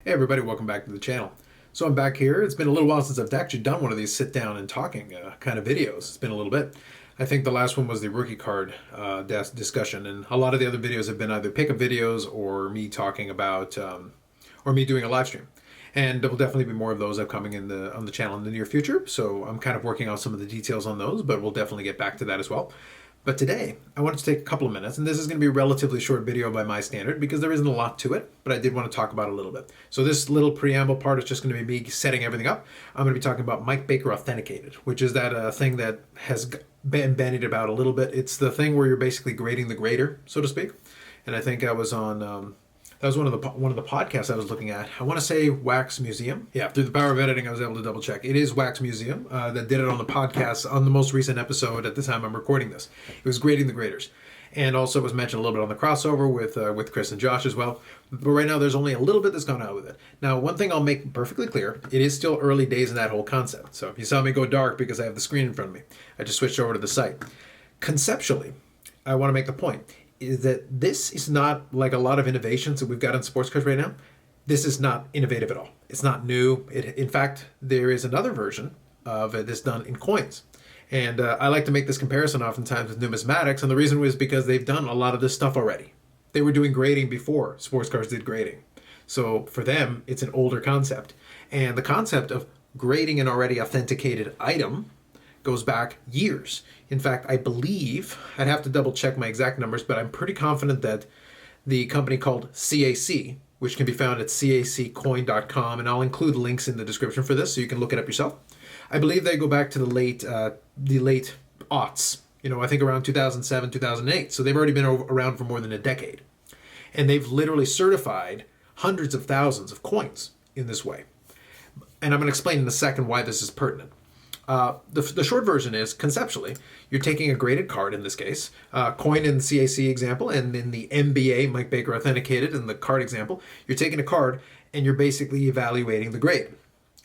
Hey everybody, welcome back to the channel. So I'm back here. It's been a little while since I've actually done one of these sit down and talking kind of videos. It's been a little bit. I think the last one was the rookie card discussion, and a lot of the other videos have been either pickup videos or me talking about, or me doing a live stream. And there will definitely be more of those upcoming on the channel in the near future. So I'm kind of working out some of the details on those, but we'll definitely get back to that as well. But today, I wanted to take a couple of minutes, and this is going to be a relatively short video by my standard because there isn't a lot to it, but I did want to talk about it a little bit. So this little preamble part is just going to be me setting everything up. I'm going to be talking about Mike Baker Authenticated, which is that thing that has been bandied about a little bit. It's the thing where you're basically grading the grader, so to speak. And I think I was on... that was one of the podcasts I was looking at. I want to say Wax Museum. Yeah, through the power of editing, I was able to double check. It is Wax Museum that did it on the podcast on the most recent episode at the time I'm recording this. It was grading the graders. And also it was mentioned a little bit on the crossover with Chris and Josh as well. But right now there's only a little bit that's gone out with it. Now, one thing I'll make perfectly clear, it is still early days in that whole concept. So if you saw me go dark because I have the screen in front of me, I just switched over to the site. Conceptually, I want to make the point is that this is not like a lot of innovations that we've got in sports cars right now. This is not innovative at all. It's not new. In fact, there is another version of it that's done in coins. And I like to make this comparison oftentimes with numismatics, and the reason was because they've done a lot of this stuff already. They were doing grading before sports cars did grading. So for them, it's an older concept. And the concept of grading an already authenticated item goes back years. In fact, I believe, I'd have to double check my exact numbers, but I'm pretty confident that the company called CAC, which can be found at caccoin.com, and I'll include links in the description for this so you can look it up yourself. I believe they go back to the late aughts, I think around 2007, 2008. So they've already been around for more than a decade. And they've literally certified hundreds of thousands of coins in this way. And I'm going to explain in a second why this is pertinent. The short version is, conceptually, you're taking a graded card in this case, coin in the CAC example, and in the MBA, Mike Baker Authenticated, in the card example, you're taking a card and you're basically evaluating the grade.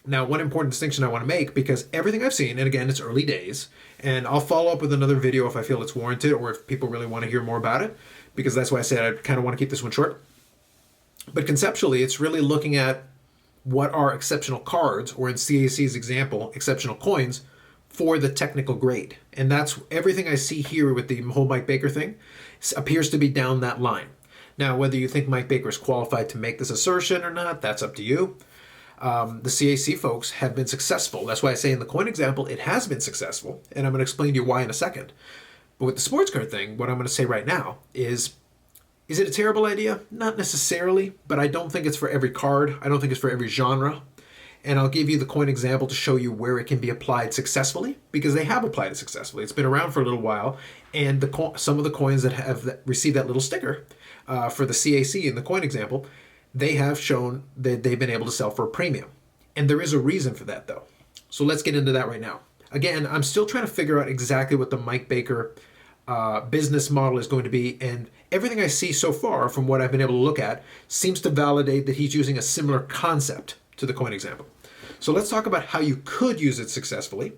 Now, one important distinction I want to make, because everything I've seen, and again, it's early days, and I'll follow up with another video if I feel it's warranted or if people really want to hear more about it, because that's why I said I kind of want to keep this one short. But conceptually, it's really looking at what are exceptional cards, or in CAC's example, exceptional coins, for the technical grade. And that's everything I see here with the whole Mike Baker thing appears to be down that line. Now, whether you think Mike Baker is qualified to make this assertion or not, that's up to you. The CAC folks have been successful. That's why I say in the coin example, it has been successful. And I'm going to explain to you why in a second. But with the sports card thing, what I'm going to say right now is it a terrible idea? Not necessarily, but I don't think it's for every card. I don't think it's for every genre. And I'll give you the coin example to show you where it can be applied successfully, because they have applied it successfully. It's been around for a little while, and some of the coins that have received that little sticker for the CAC in the coin example, they have shown that they've been able to sell for a premium. And there is a reason for that, though. So let's get into that right now. Again, I'm still trying to figure out exactly what the Mike Baker business model is going to be, and everything I see so far from what I've been able to look at seems to validate that he's using a similar concept to the coin example. So let's talk about how you could use it successfully,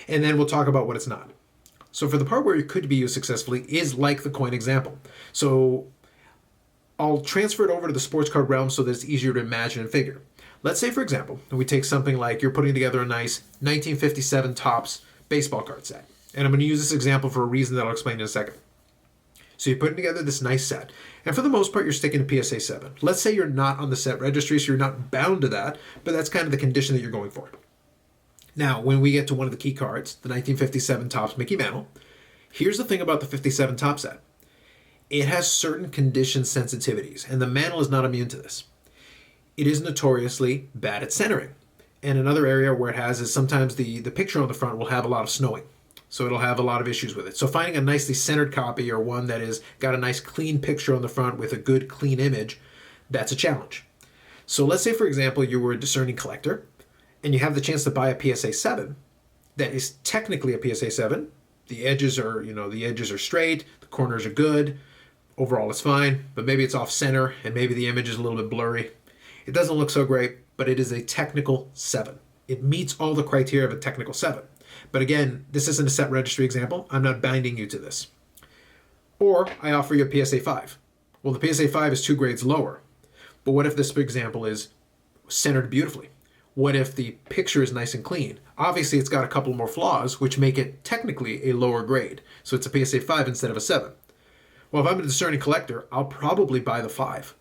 and then we'll talk about what it's not. So for the part where it could be used successfully is like the coin example. So I'll transfer it over to the sports card realm so that it's easier to imagine and figure. Let's say, for example, we take something like you're putting together a nice 1957 Topps baseball card set. And I'm going to use this example for a reason that I'll explain in a second. So you're putting together this nice set. And for the most part, you're sticking to PSA 7. Let's say you're not on the set registry, so you're not bound to that, but that's kind of the condition that you're going for. Now, when we get to one of the key cards, the 1957 Topps Mickey Mantle, here's the thing about the 57 Topps set. It has certain condition sensitivities, and the Mantle is not immune to this. It is notoriously bad at centering. And another area where it has is sometimes the picture on the front will have a lot of snowing. So it'll have a lot of issues with it. So finding a nicely centered copy, or one that is got a nice clean picture on the front with a good clean image, that's a challenge. So let's say, for example, you were a discerning collector and you have the chance to buy a PSA 7 that is technically a PSA 7. The edges are straight, the corners are good, overall it's fine, but maybe it's off center and maybe the image is a little bit blurry. It doesn't look so great, but it is a technical 7. It meets all the criteria of a technical 7. But again, this isn't a set registry example. I'm not binding you to this. Or I offer you a PSA 5. Well, the PSA 5 is 2 grades lower. But what if this example is centered beautifully? What if the picture is nice and clean? Obviously, it's got a couple more flaws, which make it technically a lower grade. So it's a PSA 5 instead of a 7. Well, if I'm a discerning collector, I'll probably buy the 5.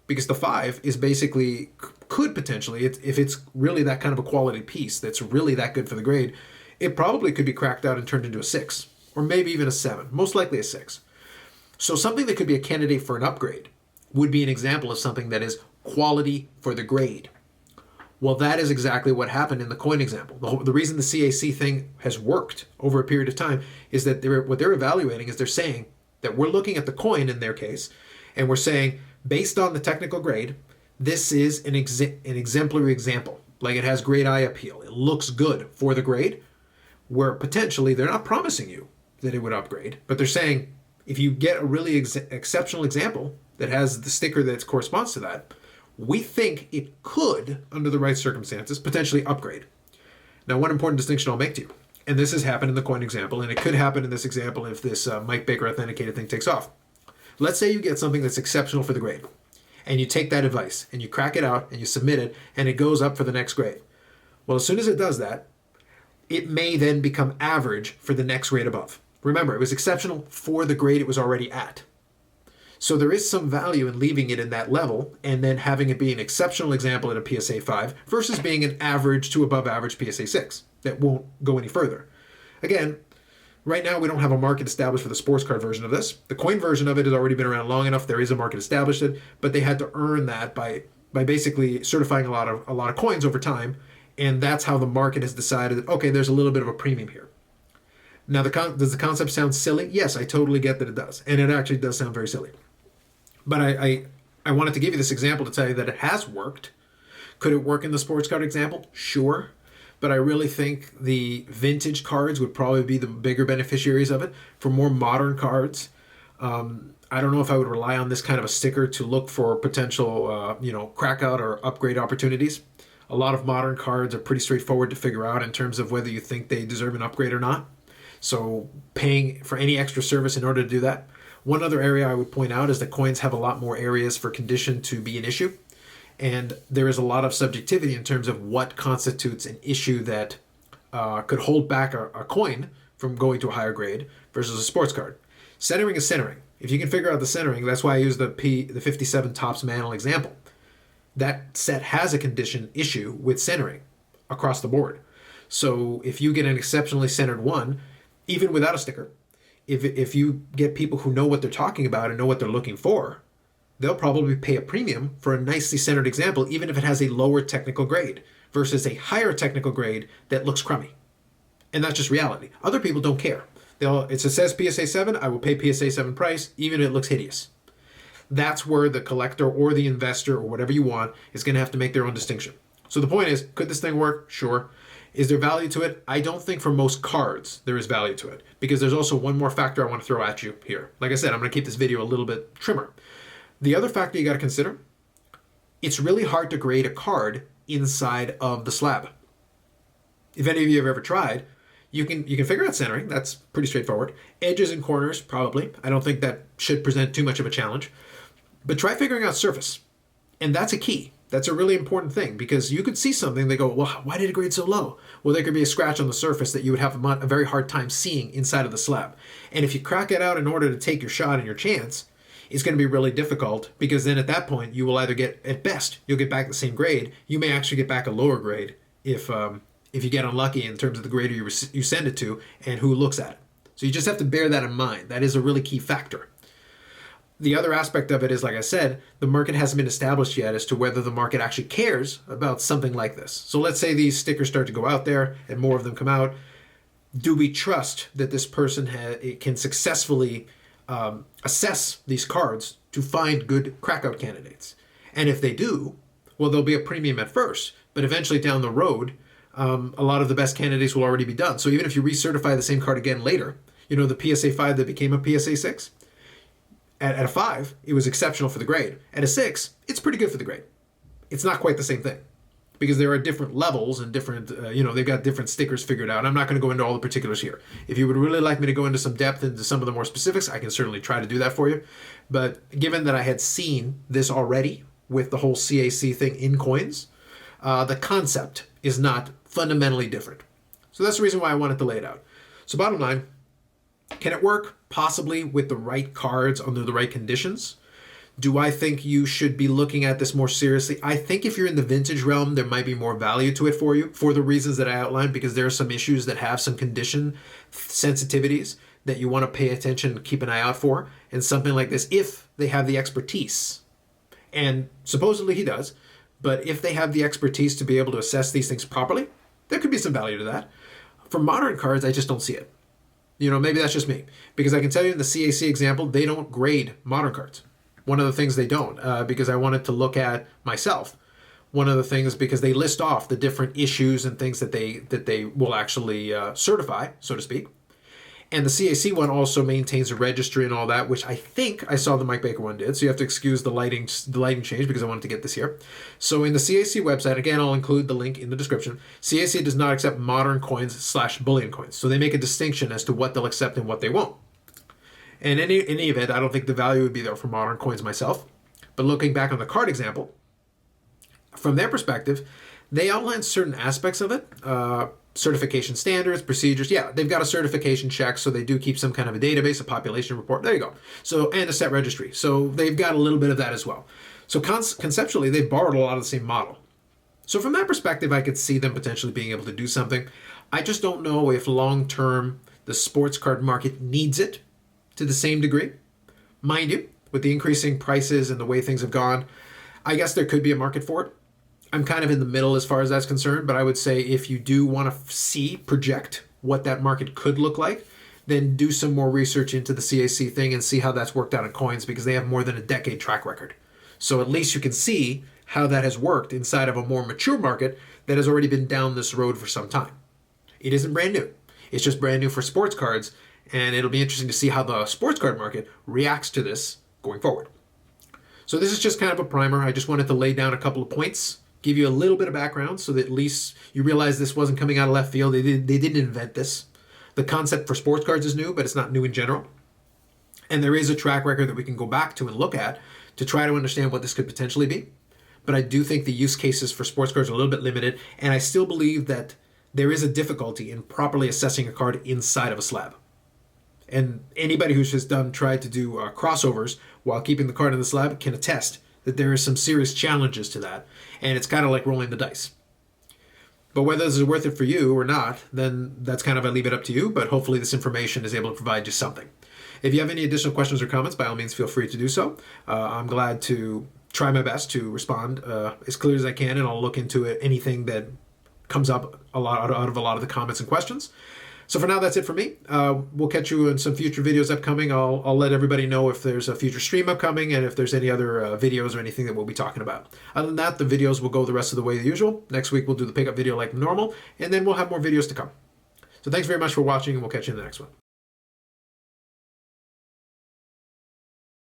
Because the 5 is basically, could potentially, if it's really that kind of a quality piece that's really that good for the grade, it probably could be cracked out and turned into a 6. Or maybe even a 7. Most likely a 6. So something that could be a candidate for an upgrade would be an example of something that is quality for the grade. Well, that is exactly what happened in the coin example. The reason the CAC thing has worked over a period of time is that what they're evaluating is they're saying that we're looking at the coin in their case, and we're saying, based on the technical grade, this is an exemplary example. Like, it has great eye appeal. It looks good for the grade, where potentially they're not promising you that it would upgrade, but they're saying, if you get a really exceptional example that has the sticker that corresponds to that, we think it could, under the right circumstances, potentially upgrade. Now, one important distinction I'll make to you, and this has happened in the coin example, and it could happen in this example if this Mike Baker Authenticated thing takes off. Let's say you get something that's exceptional for the grade, and you take that advice, and you crack it out, and you submit it, and it goes up for the next grade. Well, as soon as it does that, it may then become average for the next grade above. Remember, it was exceptional for the grade it was already at. So there is some value in leaving it in that level and then having it be an exceptional example at a PSA 5 versus being an average to above average PSA 6 that won't go any further. Again, right now we don't have a market established for the sports card version of this. The coin version of it has already been around long enough. There is a market established, but they had to earn that by basically certifying a lot of coins over time, and that's how the market has decided that, okay, there's a little bit of a premium here. Now, does the concept sound silly? Yes, I totally get that it does, and it actually does sound very silly. But I wanted to give you this example to tell you that it has worked. Could it work in the sports card example? Sure. But I really think the vintage cards would probably be the bigger beneficiaries of it. For more modern cards, I don't know if I would rely on this kind of a sticker to look for potential, crack out or upgrade opportunities. A lot of modern cards are pretty straightforward to figure out in terms of whether you think they deserve an upgrade or not. So paying for any extra service in order to do that. One other area I would point out is that coins have a lot more areas for condition to be an issue. And there is a lot of subjectivity in terms of what constitutes an issue that could hold back a coin from going to a higher grade versus a sports card. Centering is centering. If you can figure out the centering, that's why I use the 57 Topps Mantle example. That set has a condition issue with centering across the board. So if you get an exceptionally centered one, even without a sticker, if you get people who know what they're talking about and know what they're looking for, they'll probably pay a premium for a nicely centered example, even if it has a lower technical grade versus a higher technical grade that looks crummy. And that's just reality. Other people don't care. It says PSA 7, I will pay PSA 7 price, even if it looks hideous. That's where the collector or the investor or whatever you want is going to have to make their own distinction. So the point is, could this thing work? Sure. Is there value to it? I don't think for most cards there is value to it, because there's also one more factor I want to throw at you here. Like I said, I'm going to keep this video a little bit trimmer. The other factor you got to consider, it's really hard to grade a card inside of the slab. If any of you have ever tried, you can figure out centering. That's pretty straightforward. Edges and corners, probably. I don't think that should present too much of a challenge. But try figuring out surface. And that's a key. That's a really important thing, because you could see something, they go, well, why did it grade so low? Well, there could be a scratch on the surface that you would have a very hard time seeing inside of the slab. And if you crack it out in order to take your shot and your chance, it's going to be really difficult, because then at that point you will either get, at best, you'll get back the same grade. You may actually get back a lower grade if you get unlucky in terms of the grader you send it to and who looks at it. So you just have to bear that in mind. That is a really key factor. The other aspect of it is, like I said, the market hasn't been established yet as to whether the market actually cares about something like this. So let's say these stickers start to go out there and more of them come out. Do we trust that this person can successfully assess these cards to find good crackout candidates? And if they do, well, there'll be a premium at first, but eventually down the road, a lot of the best candidates will already be done. So even if you recertify the same card again later, the PSA 5 that became a PSA 6, at a 5, it was exceptional for the grade. At a 6, it's pretty good for the grade. It's not quite the same thing, because there are different levels and different, they've got different stickers figured out. I'm not going to go into all the particulars here. If you would really like me to go into some depth into some of the more specifics, I can certainly try to do that for you. But given that I had seen this already with the whole CAC thing in coins, The concept is not fundamentally different. So that's the reason why I wanted to lay it out. So bottom line, can it work? Possibly, with the right cards under the right conditions. Do I think you should be looking at this more seriously? I think if you're in the vintage realm, there might be more value to it for you for the reasons that I outlined, because there are some issues that have some condition sensitivities that you want to pay attention and keep an eye out for. And something like this, if they have the expertise, and supposedly he does, but if they have the expertise to be able to assess these things properly, there could be some value to that. For modern cards, I just don't see it. Maybe that's just me, because I can tell you in the CAC example, they don't grade modern cards. One of the things they don't, because I wanted to look at myself. One of the things, because they list off the different issues and things that they will actually certify, so to speak. And the CAC one also maintains a registry and all that, which I think I saw the Mike Baker one did. So you have to excuse the lighting change, because I wanted to get this here. So in the CAC website, again, I'll include the link in the description. CAC does not accept modern coins / bullion coins. So they make a distinction as to what they'll accept and what they won't. And in any event, I don't think the value would be there for modern coins myself. But looking back on the card example, from their perspective, they outline certain aspects of it. Certification standards, procedures. Yeah, they've got a certification check, so they do keep some kind of a database, a population report. There you go. So, and a set registry. So they've got a little bit of that as well. So conceptually, they borrowed a lot of the same model. So from that perspective, I could see them potentially being able to do something. I just don't know if long-term the sports card market needs it to the same degree. Mind you, with the increasing prices and the way things have gone, I guess there could be a market for it. I'm kind of in the middle as far as that's concerned, but I would say if you do want to project what that market could look like, then do some more research into the CAC thing and see how that's worked out in coins, because they have more than a decade track record. So at least you can see how that has worked inside of a more mature market that has already been down this road for some time. It isn't brand new. It's just brand new for sports cards, and it'll be interesting to see how the sports card market reacts to this going forward. So this is just kind of a primer. I just wanted to lay down a couple of points, give you a little bit of background so that at least you realize this wasn't coming out of left field. They didn't invent this. The concept for sports cards is new, but it's not new in general. And there is a track record that we can go back to and look at to try to understand what this could potentially be. But I do think the use cases for sports cards are a little bit limited, and I still believe that there is a difficulty in properly assessing a card inside of a slab. And anybody who's just tried to do crossovers while keeping the card in the slab can attest that there are some serious challenges to that, and it's kind of like rolling the dice. But whether this is worth it for you or not, then that's kind of, I leave it up to you, but hopefully this information is able to provide you something. If you have any additional questions or comments, by all means, feel free to do so. I'm glad to try my best to respond as clear as I can, and I'll look into anything that comes up out of a lot of the comments and questions. So for now, that's it for me. We'll catch you in some future videos upcoming. I'll let everybody know if there's a future stream upcoming and if there's any other videos or anything that we'll be talking about. Other than that, the videos will go the rest of the way as usual. Next week, we'll do the pickup video like normal, and then we'll have more videos to come. So thanks very much for watching, and we'll catch you in the next one.